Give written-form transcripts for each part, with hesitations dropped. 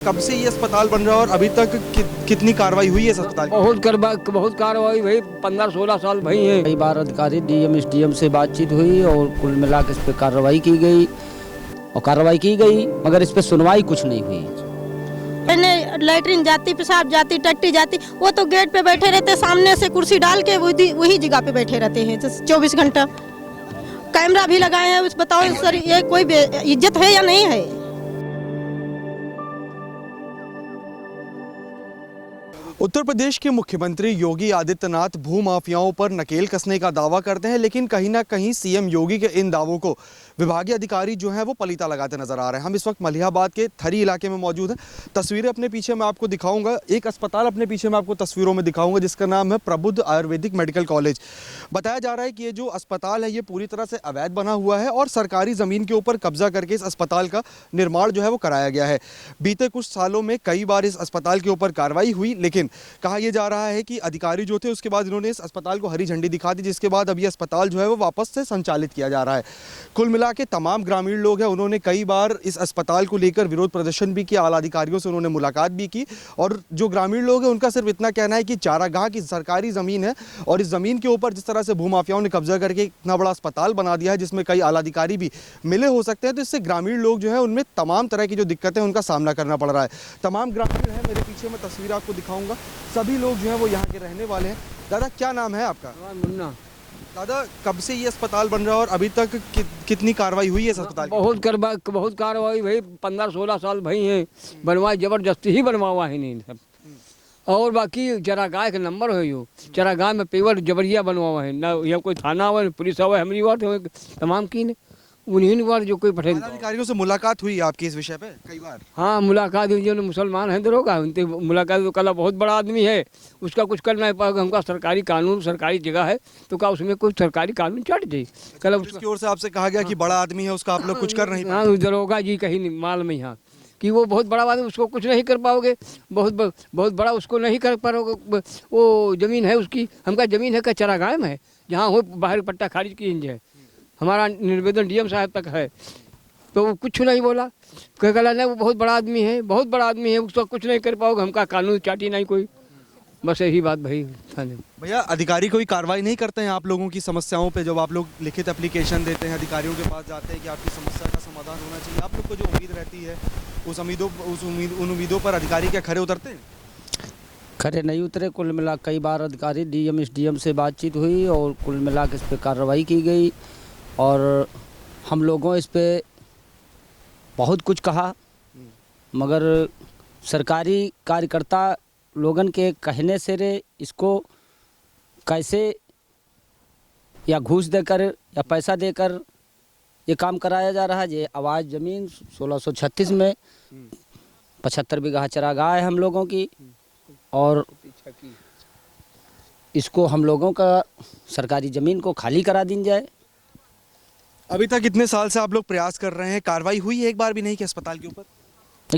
कब से ये अस्पताल बन रहा है और अभी तक कितनी कार्रवाई हुई है इस अस्पताल की? बहुत कार्रवाई भाई 15-16 साल भाई है। कई बार अधिकारी डीएम एसडीएम से बातचीत हुई और कुल मिलाकर इस पे कार्रवाई की गई मगर इस पे सुनवाई कुछ नहीं हुई। लैटरिन जाती, पेशाब जाती, टट्टी जाती, वो तो गेट पे बैठे रहते, सामने से कुर्सी डाल के वही जगह पे बैठे रहते हैं 24 घंटा। कैमरा भी लगाए हैं, बताओ सर ये कोई इज्जत है या नहीं है? उत्तर प्रदेश के मुख्यमंत्री योगी आदित्यनाथ भूमाफियाओं पर नकेल कसने का दावा करते हैं, लेकिन कहीं ना कहीं सीएम योगी के इन दावों को विभागीय अधिकारी जो हैं वो पलीता लगाते नजर आ रहे हैं। हम इस वक्त मलिहाबाद के थरी इलाके में मौजूद हैं। तस्वीरें अपने पीछे मैं आपको दिखाऊंगा, एक अस्पताल अपने पीछे मैं आपको तस्वीरों में दिखाऊंगा जिसका नाम है प्रबुद्ध आयुर्वेदिक मेडिकल कॉलेज। बताया जा रहा है कि ये जो अस्पताल है ये पूरी तरह से अवैध बना हुआ है और सरकारी ज़मीन के ऊपर कब्जा करके इस अस्पताल का निर्माण जो है वो कराया गया है। बीते कुछ सालों में कई बार इस अस्पताल के ऊपर कार्रवाई हुई, लेकिन कहा यह जा रहा है कि अधिकारी जो थे उसके बाद इन्होंने इस अस्पताल को हरी झंडी दिखा दी, जिसके बाद अब ये अस्पताल जो है वो वापस से संचालित किया जा रहा है। कुल मिला के तमाम ग्रामीण लोग हैं, उन्होंने कई बार इस अस्पताल को लेकर विरोध प्रदर्शन भी किया, आला अधिकारियों से उन्होंने मुलाकात भी की। और जो ग्रामीण लोग हैं उनका सिर्फ इतना कहना है कि चारागाह की सरकारी ज़मीन है और इस ज़मीन के ऊपर जिस तरह से भूमाफियाओं ने कब्जा करके इतना बड़ा अस्पताल बना दिया है जिसमें कई आला अधिकारी भी मिले हो सकते हैं, तो इससे ग्रामीण लोग जो है उनमें तमाम तरह की जो दिक्कतें उनका सामना करना पड़ रहा है। तमाम ग्रामीण हैं, मेरे पीछे मैं तस्वीर आपको दिखाऊंगा, सभी लोग जो हैं वो यहाँ के रहने वाले हैं। दादा क्या नाम है आपका? मुन्ना। दादा कब से ये अस्पताल बन रहा है और अभी तक कितनी कार्रवाई हुई है इस अस्पताल की? बहुत कार्रवाई भाई 15-16 साल भाई है। बनवाई जबरदस्ती ही बनवावा है नहीं सब। और बाकी चरागाह का नंबर है, यो चरागाह में पेवर जबरिया बनवावा है ना, यहाँ कोई थाना हुआ पुलिस हुआ हमारी बात तमाम की ने उन्हीं बार जो कोई पठे अधिकारियों से मुलाकात हुई आपकी इस विषय पे कई बार? हाँ मुलाकात हुई, जो मुसलमान है दरोगा उनसे मुलाकात, तो कला बहुत बड़ा आदमी है, उसका कुछ कर नहीं पाएगा। हमका सरकारी कानून सरकारी जगह है तो क्या उसमें कुछ सरकारी कानून चढ़ जाए? कल उसकी ओर से आपसे कहा गया कि बड़ा आदमी है उसका आप लोग कुछ कर नहीं? हाँ दरोगा जी कहीं माल में यहाँ कि वो बहुत बड़ा आदमी, उसको कुछ नहीं कर पाओगे, बहुत बड़ा उसको नहीं कर पाओगे। वो ज़मीन है उसकी, हमका ज़मीन है का चरागाह में है, जहाँ हो बाहर पट्टा खारिज की जाए। हमारा निवेदन डीएम साहब तक है तो वो कुछ नहीं बोला, कहला नहीं वो बहुत बड़ा आदमी है उसको कुछ नहीं कर पाओगे, हमका कानून चाटी नहीं कोई, बस यही बात भाई। भैया अधिकारी कोई कार्रवाई नहीं करते हैं आप लोगों की समस्याओं पे? जब आप लोग लिखित एप्लीकेशन देते हैं अधिकारियों के पास जाते हैं कि आपकी समस्या का समाधान होना चाहिए, आप लोग को जो उम्मीद रहती है उन उम्मीदों पर अधिकारी क्या खरे उतरते हैं? खरे नहीं उतरे। कुल मिला कई बार अधिकारी डीएम एसडीएम से बातचीत हुई और कुल मिला के इस पे कार्रवाई की गई और हम लोगों इस पे बहुत कुछ कहा, मगर सरकारी कार्यकर्ता लोगन के कहने से रे इसको कैसे या घूस देकर या पैसा देकर ये काम कराया जा रहा है। ये आवाज़ ज़मीन 1636 में 75 बीघा चरागाह है हम लोगों की और इसको हम लोगों का सरकारी ज़मीन को खाली करा दी जाए। अभी तक इतने साल से आप लोग प्रयास कर रहे हैं, कार्रवाई हुई है एक बार भी नहीं कि अस्पताल के ऊपर?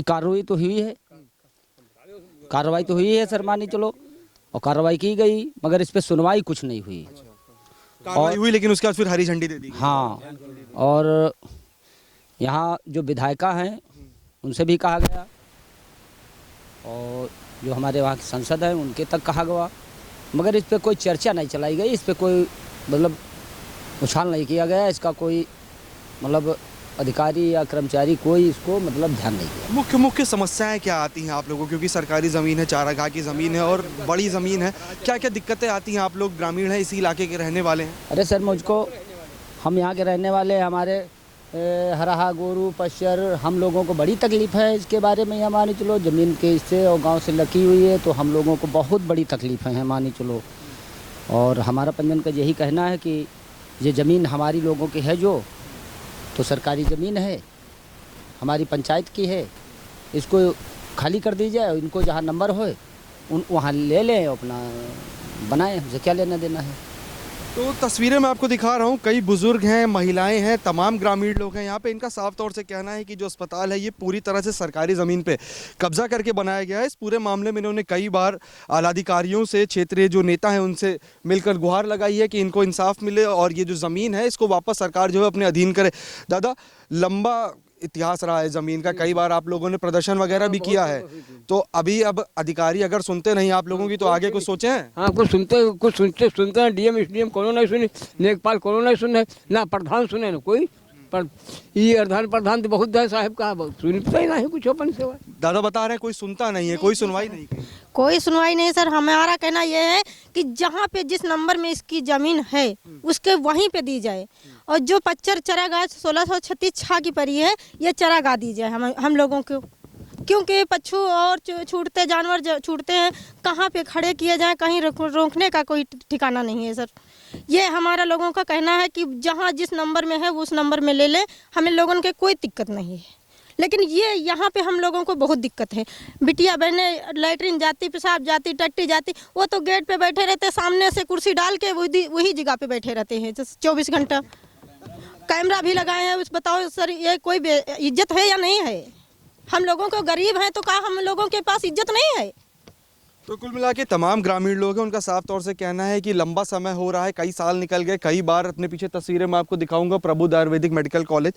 कार्रवाई तो हुई है सर, मानी चलो, और कार्रवाई की गई मगर इस पे सुनवाई कुछ नहीं हुई। कार्रवाई हुई लेकिन उसके बाद फिर हरी झंडी दे दी? हाँ, और यहाँ जो विधायिका हैं उनसे भी कहा गया और जो हमारे वहाँ की संसद है उनके तक कहा गया, मगर इस पे कोई चर्चा नहीं चलाई गई, इस पे कोई मतलब उछाल नहीं किया गया, इसका कोई मतलब अधिकारी या कर्मचारी कोई इसको मतलब ध्यान नहीं दिया। मुख्य समस्याएं क्या आती हैं आप लोगों, क्योंकि सरकारी ज़मीन है, चारागाह की ज़मीन है और बड़ी ज़मीन है, क्या क्या दिक्कतें आती हैं? आप लोग ग्रामीण हैं, इसी इलाके के रहने वाले हैं। अरे सर हम यहाँ के रहने वाले, हमारे हराहा गोरू पश्चर हम लोगों को बड़ी तकलीफ़ है इसके बारे में। मानी चलो ज़मीन के इससे और गाँव से लगी हुई है तो हम लोगों को बहुत बड़ी तकलीफ़ है मानी चलो। और हमारा पंजन का यही कहना है कि ये ज़मीन हमारी लोगों की है, जो तो सरकारी ज़मीन है, हमारी पंचायत की है, इसको खाली कर दी जाए, इनको जहाँ नंबर होए वहाँ ले लें, अपना बनाएं, हमसे क्या लेना देना है। तो तस्वीरें मैं आपको दिखा रहा हूँ, कई बुजुर्ग हैं, महिलाएं हैं, तमाम ग्रामीण लोग हैं यहाँ पे। इनका साफ तौर से कहना है कि जो अस्पताल है ये पूरी तरह से सरकारी ज़मीन पे कब्जा करके बनाया गया है। इस पूरे मामले में इन्होंने कई बार आलाधिकारियों से, क्षेत्रीय जो नेता हैं उनसे मिलकर गुहार लगाई है कि इनको इंसाफ मिले और ये जो ज़मीन है इसको वापस सरकार जो है अपने अधीन करे। दादा लंबा इतिहास रहा है ज़मीन का, कई बार आप लोगों ने प्रदर्शन वगैरह भी किया है, तो अभी अब अधिकारी अगर सुनते नहीं आप लोगों की तो आगे कुछ सोचे हैं? हाँ, कुछ सुनते हैं। डीएम एसडीएम कोनो नहीं सुने, लेखपाल कोनो नहीं सुने, ना प्रधान सुने ना कोई। पर ये अर्धान प्रधान तो बहुत है साहब का, सुनता ही नहीं कुछ अपन से। दादा बता रहे हैं कोई सुनता नहीं है, कोई सुनवाई नहीं की। कोई सुनवाई नहीं सर। हमारा कहना यह है कि जहाँ पे जिस नंबर में इसकी ज़मीन है उसके वहीं पे दी जाए, और जो पच्चर चरागाह 1636 छा की परी है ये चरागाह दी जाए हम लोगों को, क्योंकि पशु और छूटते जानवर छूटते हैं, कहाँ पे खड़े किए जाएं, कहीं रोकने का कोई ठिकाना नहीं है सर। ये हमारा लोगों का कहना है कि जहाँ जिस नंबर में है उस नंबर में ले लें, हमें लोगों के कोई दिक्कत नहीं है। लेकिन ये यहाँ पे हम लोगों को बहुत दिक्कत है। बिटिया बहनें लैटरिन जाती, पेशाब जाती, टट्टी जाती, वो तो गेट पे बैठे रहते, सामने से कुर्सी डाल के वही जगह पे बैठे रहते हैं 24 घंटा। कैमरा भी लगाए हैं, बताओ सर ये कोई इज्जत है या नहीं है? हम लोगों को गरीब हैं तो क्या हम लोगों के पास इज्जत नहीं है? तो कुल मिला के तमाम ग्रामीण लोग हैं, उनका साफ तौर से कहना है कि लंबा समय हो रहा है, कई साल निकल गए, कई बार अपने पीछे तस्वीरें मैं आपको दिखाऊंगा। प्रबुद्ध आयुर्वेदिक मेडिकल कॉलेज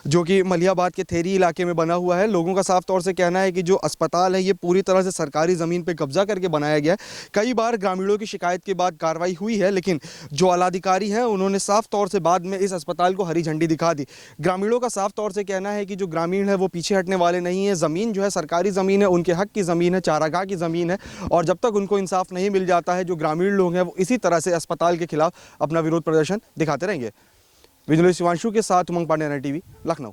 जो कि मलियाबाद के थेरी इलाके में बना हुआ है, लोगों का साफ तौर से कहना है कि जो अस्पताल है ये पूरी तरह से सरकारी ज़मीन पर कब्जा करके बनाया गया है। कई बार ग्रामीणों की शिकायत के बाद कार्रवाई हुई है, लेकिन जो आलाधिकारी हैं उन्होंने साफ तौर से बाद में इस अस्पताल को हरी झंडी दिखा दी। ग्रामीणों का साफ तौर से कहना है कि जो ग्रामीण है वो पीछे हटने वाले नहीं है। ज़मीन जो है सरकारी ज़मीन है, उनके हक की ज़मीन है, चारागाह की ज़मीन है, और जब तक उनको इंसाफ नहीं मिल जाता है, जो ग्रामीण लोग हैं वो इसी तरह से अस्पताल के खिलाफ अपना विरोध प्रदर्शन दिखाते रहेंगे। विजुअल शिवांशु के साथ उमंग पांडे, NI TV, लखनऊ।